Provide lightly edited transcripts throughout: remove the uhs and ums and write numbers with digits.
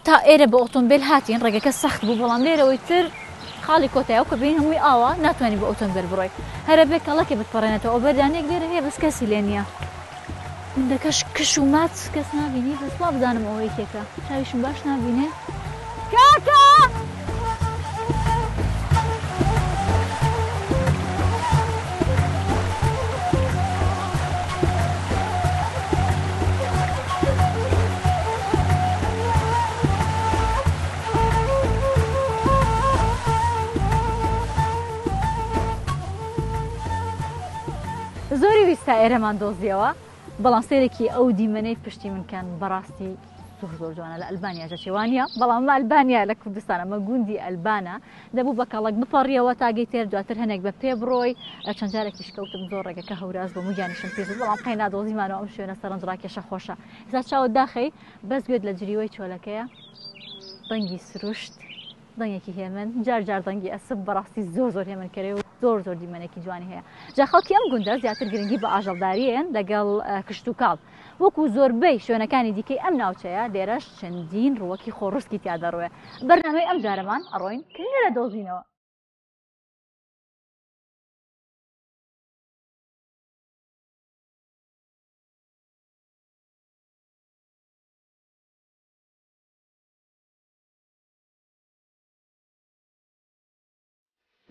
تا ئێرە بە ئۆتۆمبیل هاتین ڕێگەکە سەخت بوو بەڵام لێرەوەی تر خاڵی کۆتایە و کە بین هەمووی ئاوە ناتوانانی بە ئۆتۆمبیل بڕۆی هەرە بێ کەڵەکێ بتپەڕێنێتەوە ئەو بەردانێک لێرە هەیە بەس کەسی لێ نییە گوندەکەش کش و مات کەس نابینی بەس وا بزانم ئەوەی کێکە چاویشم باش نابینێ کاکە زۆری ویستا ئێرەمان دۆزیەوە بەڵام سێرێکی ئەو دیمەنەی پشتی منکەن بەڕاستی زۆر جوانە لە ئەلبانیاژە شێوانە بەڵام ئەلبانیا لە کوردستانە مە گوندی ئەلبانە دەبوو بە کەڵک بپەڕیەوە تاگەی تێر دواتر هەنێک بە پێ بڕۆی چەند جارێکیش کەوتم زۆر ڕێگەکە هەوراز بە موگیانیشم پێ بەڵام قەی نادۆزیمانەوە ئەم شوێنە سەرنجڕاکێشە خۆشە ئێستا چاوت داخەی بەس گوێت لە جریوەی چۆلەکەیە دەنگی سروشت دەنگێکی هێمن جار جار دەنگی ئەسب بەڕاستی زۆر هێمنکەرێ و زۆر دیمەنێکی جوانی هەیە جا خەڵکی ئەم گوندە زیاتر گرنگی بە ئاژەڵداریەن لەگەڵ کشت و کاڵ وەکو زۆربەی شوێنەکانی دیکەی ئەم ناوچەیە لێرەش چەندین ڕووەکی خۆڕسکی تیا دەڕوێ بەرنامەی ئەم جارەمان ئەڕۆین کە لێرە دۆزینەوە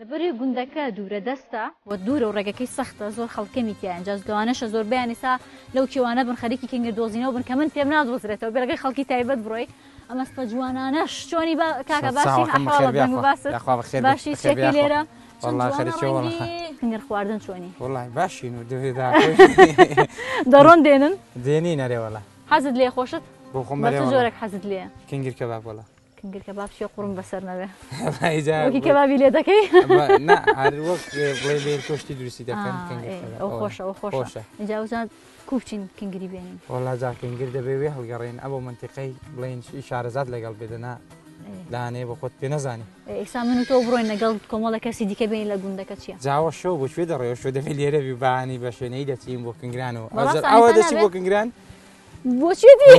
لەبەرێ گوندەکە دوورە دەستە و دوورە و ڕێگەکەی سەختە زۆر خەڵکەمی تیا ئەنجاز لەوانەشە زۆربیان ئێستا لەو کێوانە بن خەریکی کەنگە دۆزینەوە بن کە من پێم نادۆزرێتەوە بێرەگەی خەڵکی تایبەت بڕۆی ئەمە سپە جوانانەش چۆنی کاکە باشی ئەحواڵە بەنگ و باست باشی شێکی لێرە کنگەر خواردن چۆنی وڵای باشین و دوێدا دەڕۆن دێنن دێنی نەرێ وەڵا حەزت لێ خۆشت بۆ خۆم جۆرێک حەزت لێ کنگیر کەباب وەڵا کنگر کەباب شێ قوڕم بەسەر نەبێ وەکی کەبابی لێ دەکەی هەر وەک بڵێ لێر کۆشتی دروستی دەکەن ئەو خۆشە ئەو خۆشە اینجا وزان کوچین کنگری بێنین وەڵا جا کنگر دەبێ وێ هەڵگەڕێن ئەوە منتیقەی بڵێن ئیشارەزات لەگەڵ بێدەنا لاانێ بە خۆت پێ نەزانی ئێستا من و تۆ بڕۆین لەگەڵ کۆمەڵە کەسی دیکە بین لە گوندەکە چییە جاوە شەو بۆ شوێ دەڕێەوە شو دەبێت لێرە بی باانی بە شوێنەی دەچین بۆ کنگرانەوە ئەوە دەچی بۆ کنگران بۆچێتی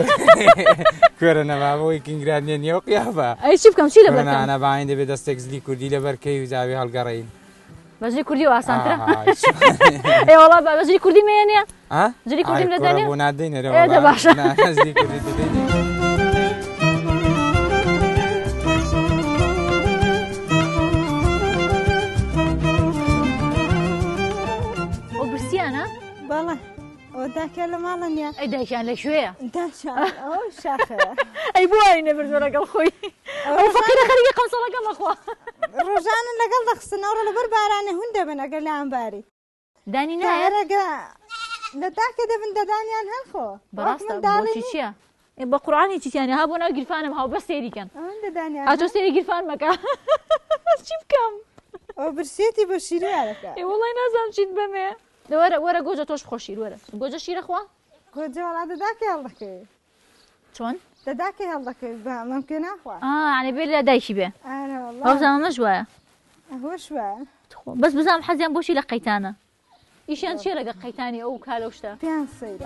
کوێرە نەماوەی کنگرانێ نیەوە قیافە ئەی چی بکەم چی لەبەر نانەباین دەبێت دەستێک زلی کوردی لەبەرکەی و جاوی هەڵگەڕین بەژی کوردی و ئاسانترە ئێ وەڵا بەژی کوردی مێنە جلی کوردی دەدانێ بۆ نادەینەرە باشە زلی کوردی دەدەین ئەو برسیانە بەڵێ ئەو داکە لە ماڵە نیە ئەی دایکیان لە کوێیە ئەو شاخە ئەی بواری نەبردۆ لەگەڵ خۆی ئەو فەقیرە خەریکە قەمسەڵەکە مەخوا ڕۆژانە لەگەڵ دەخستنەوە لەبەر بارانە هون دەبن ئەگەر لە ئەمباری دانی نایەرەگە لە داکە دەبن دەدانیان هەرخۆ بەڕاستە بۆچی چییە بە قورعانی چیتیانە ها بۆ ناو گیرفانم هاو بە سێریکەن هاتۆ سێری گیرفان مەکە چی بکەم ئەو برسێتی بە شیرارەکە وڵی نازانم چیت بەمێ وەرە گۆجە تۆش خۆشیر وەرە گۆجە شیرە خوا گۆجە وڵا دەداکە هەڵ دەکەی چۆن دەداکە هەڵ دەکەی مەمکە ناخوا ئەنێ بێ لە دایکی بێ هەوزانە ژوایە هۆش وە بەس بزانم حەزیان بۆشی لە قەیتانە ئیشیان چیە لەگە قەیتانی ئەو کالە شتە پێیان سەیرە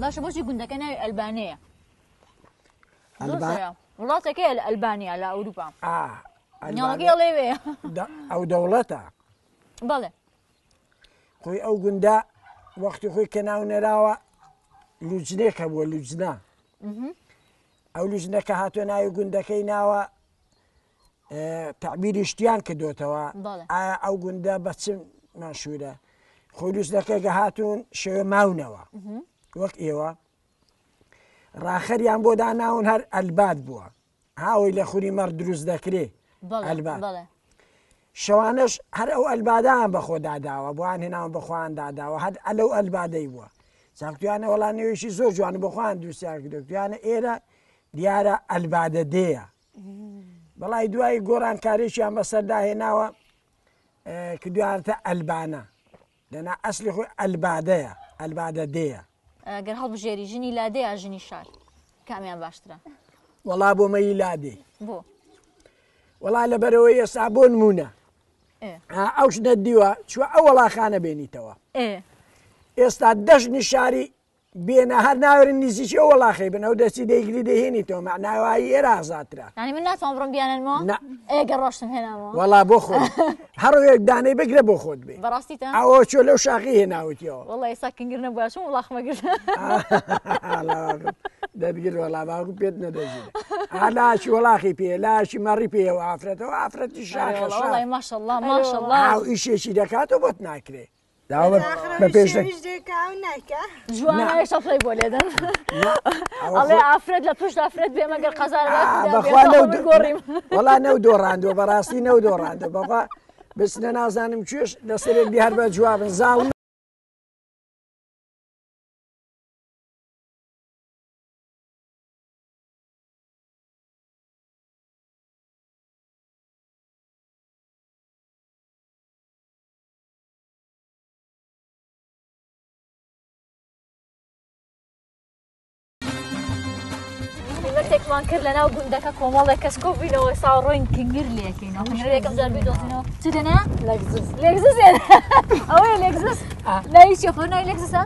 باشە بۆچی گوندەکە ناوی ئەلبانەیە وڵاتەکەیە لە ئەلبانیا لە ئەوروپا ناوەکەی لێوێ ئەو دەوڵەتە بەڵێ خۆی ئەو گوندە وەختی خۆی کە ناو نەراوە لوجنێکە بووە لوجنا ئەو لوجنەکە هاتووە ناوی گوندەکەی ناوە تەعبیری شتیان کردوتەوە ئایا ئەو گوندە بە چ مەشهورە خۆی لوجنەکەی کە هاتوون شێوە ماونەوە وەک ئێوە ڕاخەریان بۆ داناون هەر ئەلبات بووە هاوی لە خوری مەڕ دروست دەکرێ ئەلبات شەوانش هەر ئەو ئەلبادایان بەخۆ داداوە بۆیان هێناون بەخۆیان داداوە هەر ئەلەو ئەلبادەی بووە چاکتویانە وەڵانەوەیشی زۆر جوان بەخۆیان دووسیان کردویانە ئێرە دیارە ئەلبادە دێیە بەڵای دوایی گۆڕانکاریشیان بەسەردا هێناوە کردویانتە ئەلبانە لەنا ئەسلی خۆی ئەلبادەیە ئەلبادە دێیە ئەگەر هەڵبژێری ژنی لادەیە ژنی شار کامیان باشترە وەڵا بۆ مەی لادێ بۆ وەڵا لەبەرەوەی ئێستا بۆ نمونە ئەو شنە دیوە چوە ئەو وەڵاخانە بێنیتەوە ئێستا دەژنی شاری بێنە هەر ناوێن نزیکی ئەو وەڵاخی بن ئەو دەستی دەیگری دەهێنیتەوە معناوایی ئێرە ئازاترە ینی من ناتوان بڕۆم بیاننەوە ئێگە ڕۆشتم هێنامەوە وەڵا بۆ خۆ هەڕۆیەک دانەی بگرە بۆ خۆت بێ بەڕاستیتە ئەوە چۆ لەو شاقی هێناوتیەوە وەڵی ئێستا کنگر نەبووشم وڵاخمەگرت دەبگیر وەڵا باوکو پێت نەدەژێت لاشی وەڵاخی پێ لاشی مەڕی پێەوە ئافرەتەوە ئافرەتی شاخەڵی ماشەڵڵا ماشەڵڵا ئیشێکی دەکاتەوە بۆت ناکرێ بە پێش جوانە شەفڵی بۆ لێدەن ئەڵێ ئافرەت لە پشت ئافرەت بێ مەگەر گۆڕیم وەڵا نەو دۆڕاندوە بەڕاستی نەو دۆڕاندە بەڵا بچنە نازانم کوێش لەسەرێک هەر بە جوابن زاڵ تێکمان کرد لە ناو گوندەکە کۆمەڵێک کەس کۆبینەوە ساڕۆین کنگر لێکەینەوە یەکەم جار بیدۆزینەوە چ دەنا لێگزس ئەوەیە لێگزس لای چی خۆ ناوی لێگزسە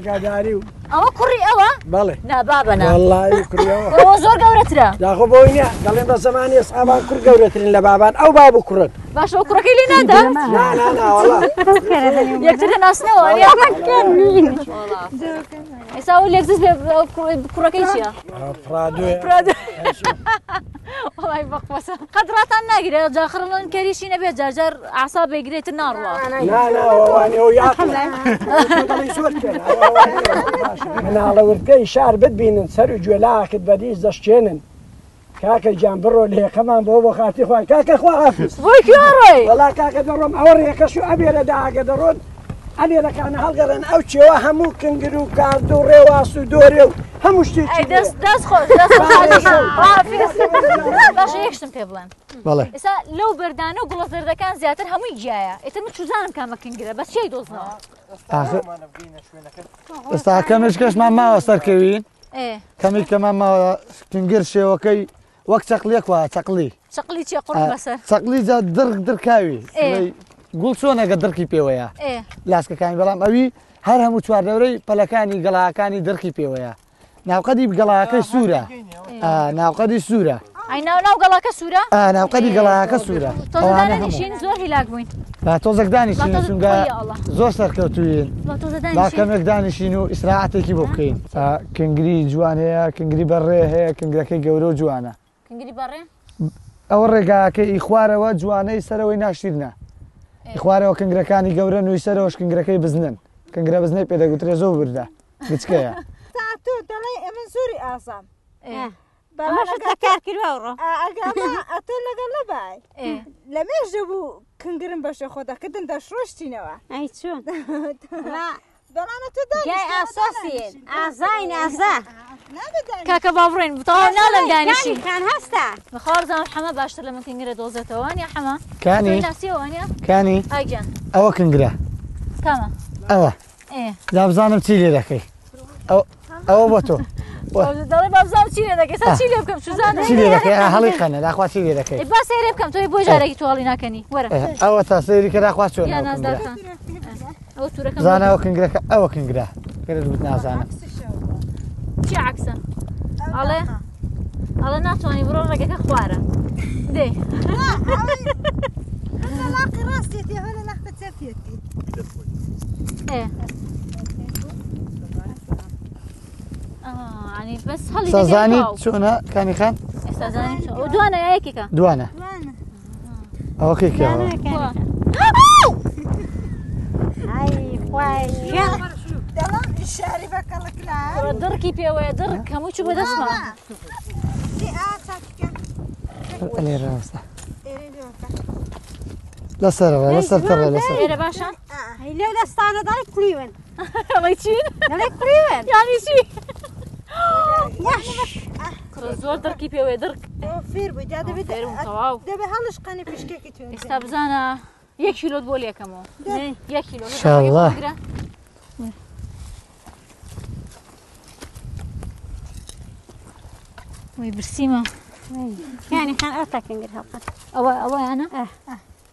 ئاگاداری و ئەوە کوڕی ئەوە بەڵێ نابابەنا وەڵڵی کوڕیەوە ئەوە زۆر گەورەترە داخۆ بۆی نیە دەڵێن بە زەمانی ئێسابان کوڕ گەورەترین لە بابان ئەو بابوو کوڕت باشەوە کوڕەکەی لێ نادا یەکتر دەناسنەوە ئێستا ئەو لێگزس کوڕەکەی چییە؟ پرادوێ وڵی بەقوەسە قەدراتان ناگیرێت جاخڕڵن کەریشی نەبێت جارجار ئاسا بێگرێتتر ناڕوە مناڵەورکەی شار بتبینن سەر و گوێلاکت بەدیس دەشتێنن کاکە گیان بڕۆ لێقەمان بۆ بۆ خاتی خۆی کاکە خوا حافظ بۆی کوێڕۆی وەڵا کاکە دەڕۆم ئەوە ڕێکەش و ئەبێرە داگە دەڕۆن ئەلێرەکانە هەڵگەڕێن ئەو چێوە هەموو کنگر و کارد و ڕێواس و دۆرێ و هەموو شتێکی دەست خۆش باشە یەکشتم پێ بڵێن ئێستا لەو بەردانە و گوڵە زەردەکان زیاتر هەمووی گیایە ئێتر من چوزانم کامە کنگرە بەس چی دۆزنەوە ئێستا کەمش کەشمان ماوە سەرکەوین کەمی کەمان ماوە کنگر شێوەکەی وەک چەقلێک وە چەقلی چەقلی چیە قوڕ بەسەر چەقلی جا دڕک دڕکاوی گوڵ چۆنەگە دڕکی پێوەیە لاسکەکانی بەڵام ئەوی هەر هەموو چواردەورەی پەلەکانی گەڵاکانی دڕکی پێوەیە ناوقەدی گەڵاکەی سوورە ناوقەدی سوورە ناو گەڵاکە سوورە ناوقەدی گەڵاکە سوورە تۆزدانیشین زۆر هیلاک بووین تۆزێک دانیشین چونگە زۆر سەرکەوتوین با کەمێک دانیشین و ئیسراحەتێکی بۆ بکەین کنگری جوانەیە کنگری بەڕێ هەیە کنگرەکەی گەورە و جوانە کنگری بەڕێ ئەوە ڕێگاکە ئیخوارەوە جوانەی سەرەوەی ناشتیرنە ئیخوارەوە کنگرەکانی گەورە نووی سەرەوەش کنگرەکەی بزنن کنگرە بزنەی پێدەگوترێ زۆر بردە بچکەیە تۆ دەڵێ ئەمە زۆری ئاسام کارکردوەڕۆ ئەتۆ لەگەڵ لەبای لە مێژە بوو کنگرم بەشە خۆدەکردن دەشڕۆشتینەوە ئەی چۆن دەڵانە تۆ ئاساسیێن ئازاین ئازا کاکە باڕێن بتەوە ناڵم دانیشی کان هەستا بەخوارزانم حەمە باشتر لە من کنگرە دۆزێتەوەوانیا حەمە کانی ناسیەوەوانیا کانی ئایگیان ئەوە کنگرە کامە ئەوە دابزانم چی لێ دەکەی ئەوە بۆ تۆ دەڵێ بابزانم چی لێ دەکەی چی لێ بکەم چوزانم چی لێ دەکەی هەڵی خەنە داخوا چی لێ دەکەی با سەیرێ بکەم تۆی بۆ جارێکی تواڵی ناکەنی وەرە ئەوە تا سەیری کە داخوا چۆن یا نازدارخان ئەوە تورەکەم زانەوە کنگرەکە ئەوە کنگرە گەرت بوت نازانم چی عکسە ئەڵێ ناتوانانی بڕۆ ڕێگەکە خوارە دێ لاقی ڕاستێتی هەە لەختە چەپێتی بەس هەڵی سەزانیت چۆنە کانی خان دوانە یەکێکە دوانە ئەوە کێکەوە دەڵام شاری بەکەڵکلا دڕکی پێوەیە دڕک هەمووی چوو بە دەستمە لەسەرەوە لەسەر تەڕێ لەسەر ئێرە باشە لێو دەستانە دای کلیون ئەڵی چی دەڵێ کلیون یانی چی باش زۆر دڕکی پێوەیە دڕک فێر بووی دا دەبێت فێرم تەواو دەبێ هەڵش قەنی پشکێکی توێن ئێستا بزانە 1 کیلۆت بۆ لێکەمەوە 1 کیلۆ ئینشاءالله. وی برسیمە يعني خان أرتكن قرها ئەوەیانە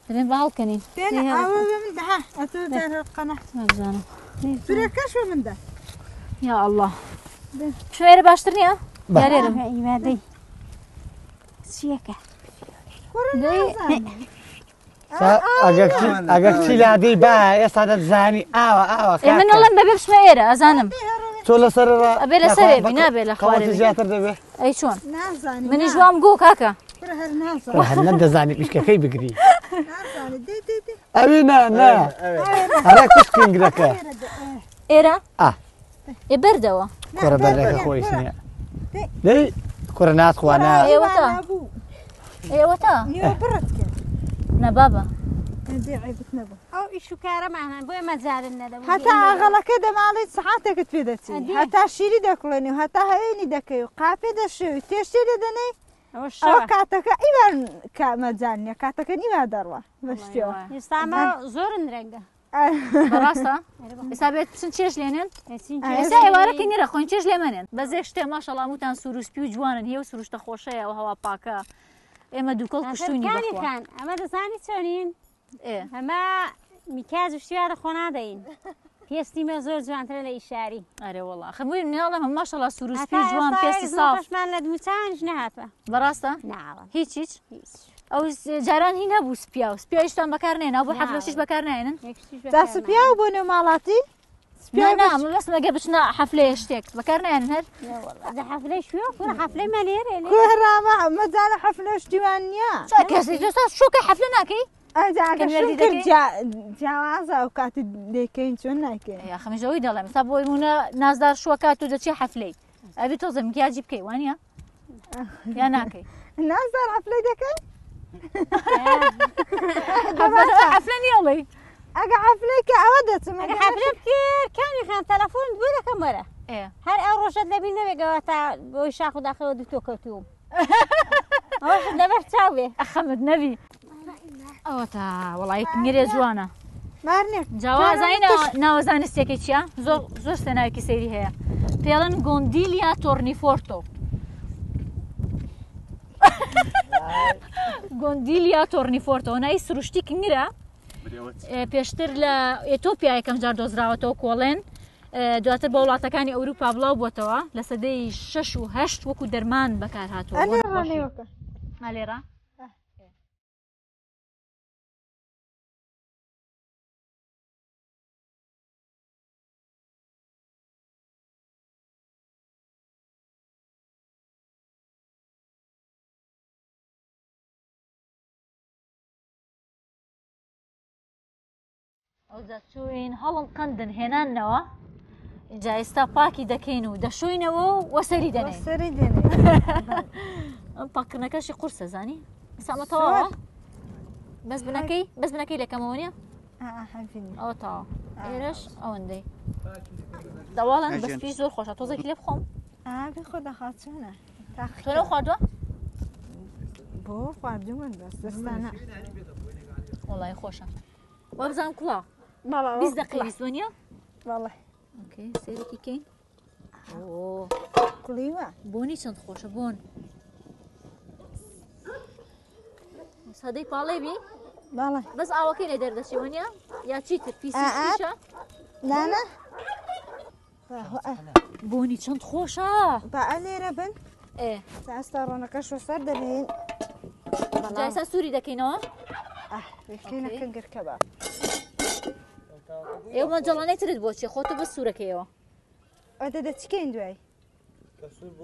دەبێن بە هەڵکەنین پێن ئەوە بێ من دەها ئەتۆ دار قەنە نابزانم سورەکەش بە من دا یا الله شوێرە باشتر نییە یارێرم عبادي سيكة ئەگە کچی لادەی با ئێستا دەتزانی ئاوە ئاوە من ئەڵەن بەبێ بچمە ئێرە ئەزانم تۆ لەسەرەوە ئەبێ لەسەرێ بی نابێ لە خوارێ زیاتر دەبێ ئەی چۆن نازانی منی ژوام گۆ کاکە هەر نازانی هەر نەدەزانی پیشکەکەی بگری نازانی دێ دێ دێ ئەوی نا هەرا کشکنگرەکە ئێرە ئا ئێ بەردەوە کوڕە بەرەکە خۆیش نییە دەی کوڕە ناتخوانا ئێوەتە ئێوەتە نیوە بڕت کرد نەبابە دێ عیبت نەبوو أو إيشو كارمان بوي مزار الندم هەتا ئاغەڵەکە دەماڵیت سەعاتێکت پێ دەچی هەتا شیری دەکڵێنی و هەتا هەوێنی دەکەی و قاپێ دەشێوی تێشتێ دەدەنەی ئەوە کاتەکە ئیوان کامەجانە کاتەکە نیوا دەڕوە بەشتەوە يستعمل زور نرجع بەڕاستە ئێستا بێت بچن چێش لێنێن ئێستا ئێوارەکە نیرە خۆین چێش لێمەنێن بەزێ شتێ ماشەڵڵا هەمووتان سروسپی و جوانن هێ و سروشتە خۆشەیە و هەوا پاکە ئێمە دووکەڵ پشتونی كاني بخوا كان أما دزاني تونين ئێ أما مكاز وشتيار خونا دين پێستی مە زۆر جوانترە لە ئیشاری ئەرێ وەڵا خەمووی ناڵم هەم ماشەڵڵا سروسپی جوان پێستی ساف پشمان لە دووچانش نهاتوە بەڕاستە ناڵە هیچ ئەو جاران هی نەبوو سپیا و سپیایشتان بەکار نێنا بۆ حەفلەشیش بەکار نێنن جا سپیا و بۆ نێماڵاتی بەس مەگە بچنە حەفلەیە شتێک بەکار نێنن هەر ده حفلة شو كنا حفلة مليرة ليه کوهرامە مەجانە حەفلەش دیوان نییە کەسی شوکە حەفلە ناکەی جیاوازە ئەو کاتی دەکەین چۆن ناکەین یا خەمیژەوەی دەڵێم تا بۆی مونە نازدار شوکات و دەچی حەفلەی ئەبی تۆ زەمکیاجی بکەی وانە یا ناکەی نازدار حەفلەی دەکەین حەفلە نیڵی ئەگە حەفلەیکە ئەوە دەچم حفلة كتير كان يخان تلفون بولا كاميرا ئێ هر أول رشد لبي نبي جواتا بويشاخ وداخل ودكتور كتوم واحد نبر تساوي ئەخەمت نەبی ئەوە تا وڵی کنگرێ جوانە مارنێک جاوازینە ناوەزانستێکی چیە زۆر سێناوێکی سەیری هەیە پێڵەن گۆندیلیا تۆرنیفۆرتۆ گۆندیلیا تۆرنیفۆرتۆ نای سروشتی کنگرە پێشتر لە ئێتۆپیا یەکەم جار دۆزراوەتەوە کۆڵێن دواتر بە وڵاتەکانی ئەوروپا بڵاو بووەتەوە لە سەدەی 6 و 8 وەکو دەرمان بەکار هاتووە لێرە ئەوجا چوین هەڵم قندن هێنانەوە اینجا ئێستا پاکی دەکەین و دەشوینەوە و وەسەری دەنێن سەری دێنێ ئەم پاکردنەکەشی قورسە زانی ئێستامەتەواوە بەس بنەکەی لەکەمەوە نیە ئەوە تاوە ئێرەش ئەوەندەی داواڵەن بەسپی زۆر خۆشە تۆزێکی لێ بخۆم ئابی خۆ دەخاتچونە تۆ لەو خواردووە بۆ خواردوومە دەست دەستانە وەڵی خۆشە وە بزانم کوڵا بەڵێ 20 دقیقە ویستوە نییە بەڵێ ئۆکەی سێرێکی کەین کوڵیوە بۆنی چەند خۆشە بۆن سەدەی پاڵێ بی بەڵێ بەس ئاوەکەی لێ دەردەچێوە نیە یا چیتر پیسیشە نانە بۆنی چەند خۆشە با ئەلێرە بن ئێ ئاستا ڕۆنەکەش سەر دەبین جایسا سووری دەکەینەوە گرکە بە ئێوە جەڵانێترت بۆچی خۆتە بە سوورەکەیەوە ئەدە دەچکەین دوای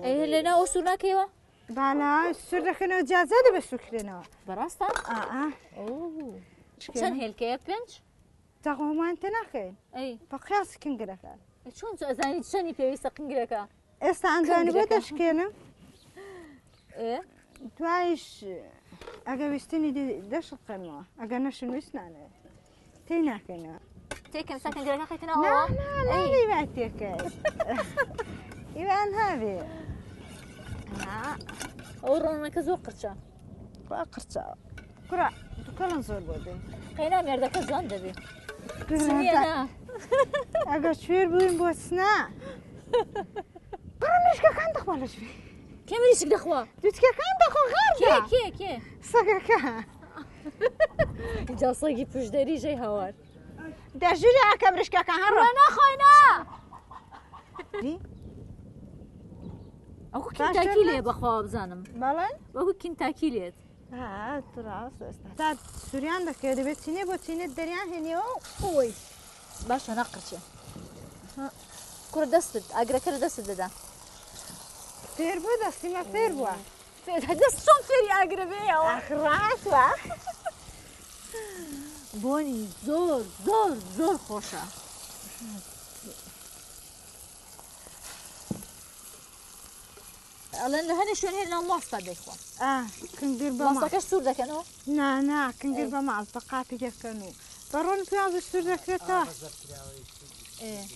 ئەی لێنا ئەو سوور ناکەیەوە بالا سوور دەکەنەوە جیازە دەبە سوکرێنەوە بەڕاستە چەند هێلکەیە 5 تەقۆمان تێ ناکەین بە قیاسی کنگرەکە چۆن ئەزانی چەنی پێویستە قنگرەکە ئێستا ئەنجانی بۆ دەشکێنم دوایش ئەگە ویستنی دەشقێنەوە ئەگە نەشن ویستنانێ تێی ناکەینەوە تێکم سا کنگرەکە خەیتنەوە ناڵی تێکە ئیوان هاوێ ئەو ڕۆنەکە زۆر قرچە قرچاوە کورا دوکەڵم زۆر بۆ دێ قەینا مێردەکە جوان دەبێ ئەگەر شوێر بووین بۆ سنا پڕمیشکەکان دەخوا لە شوێ کێمەریشک دەخوا دوچکەکان دەخۆ غار کێ سەگەکە اینجا سەگی پشدەری ژەی هاوار دەژوری ئاکە بریشکەکان هەڕۆ ناخۆینە ئەو کینتاکی لێ بەخوا بزانم بەڵێن وەکو کینتاکی لێت تا سووریان دەکەوێت دەبێت چینێ بۆ چینێت دەریان هێنیەوە ئۆی باشە ناقرچێ کوڕە دەستت ئاگرەکە لە دەستت دەدا فێر بوو دەستیمە فێر بووە دەست چۆن فێری ئاگرە بێەوە ڕاتوە بۆنی زۆر زۆر زۆر خۆشە ئەڵێن لە هەنێ شوێن هێنا ماستا دەیخۆن کنگر بە ماسەکەش سوور دەکەنەوە نا کنگر بە ماز بە قاپی دەکەن و بەڕۆن پیاز سوور دەکرێتەوە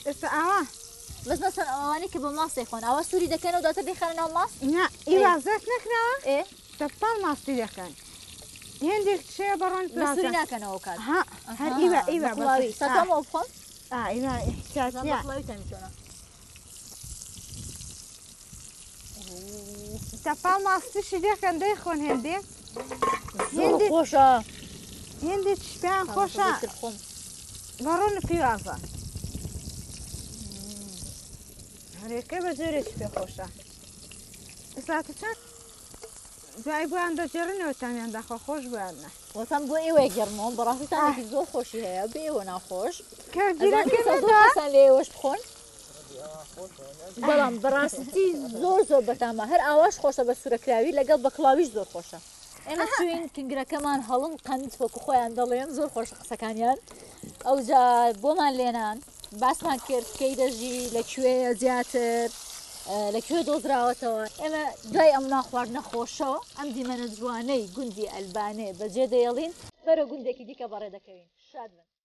ئێستا ئاوا بەس مەسەن ئەوانەی کە بە ماس دەیخۆن ئاوا سووری دەکەنەوە دواتر دەیخەنەوە ماس ئیوازەت نەکراوە دەپال ماستی دەکەن هێندێک شەیە بەڕۆن سووری ناکەنەوە کات هەر ئیوە بەڵاوی سەتەمەوە بخۆن ئیوە احتیاجیە تەپال ماستیشی دەکەن دەیخۆن هێندێک خۆشە هێندێک پێیان خۆشە بەڕۆن پیوازە هەرێکە بە زۆرێک پێ خۆشە ئێستا چەند دوای بۆیان دەجێڕنەوە تامیان داخۆ خۆش بوویانە وەتەم بۆ ئێوە گەڕمەوە بەڕاستیتانێکی زۆر خۆشی هەیە بێ ئێوە ناخۆش کەجیرەکەسان لێ ئێوەش بخۆن بەڵام بەڕاستی زۆر زۆر بەتامە هەر ئاواش خۆشە بە سوورەکراوی لەگەڵ بە کڵاویش زۆر خۆشە ئێمە چوین کنگرەکەمان هەڵم قەند وەکو خۆیان دەڵێن زۆر خۆش قسەکانیان ئەوجا بۆمان لێنان باسمان کرد کەی دەژی لەکوێیە زیاتر لەکوێ دۆزراوەتەوە ئێمە دوای ئەم ناخواردنە خۆشەوە ئەم دیمەنە جوانەی گوندی ئەلبانێ بەجێ دەیەڵین بەرە گوندێکی دیکە بەڕێ دەکەوین شاد بن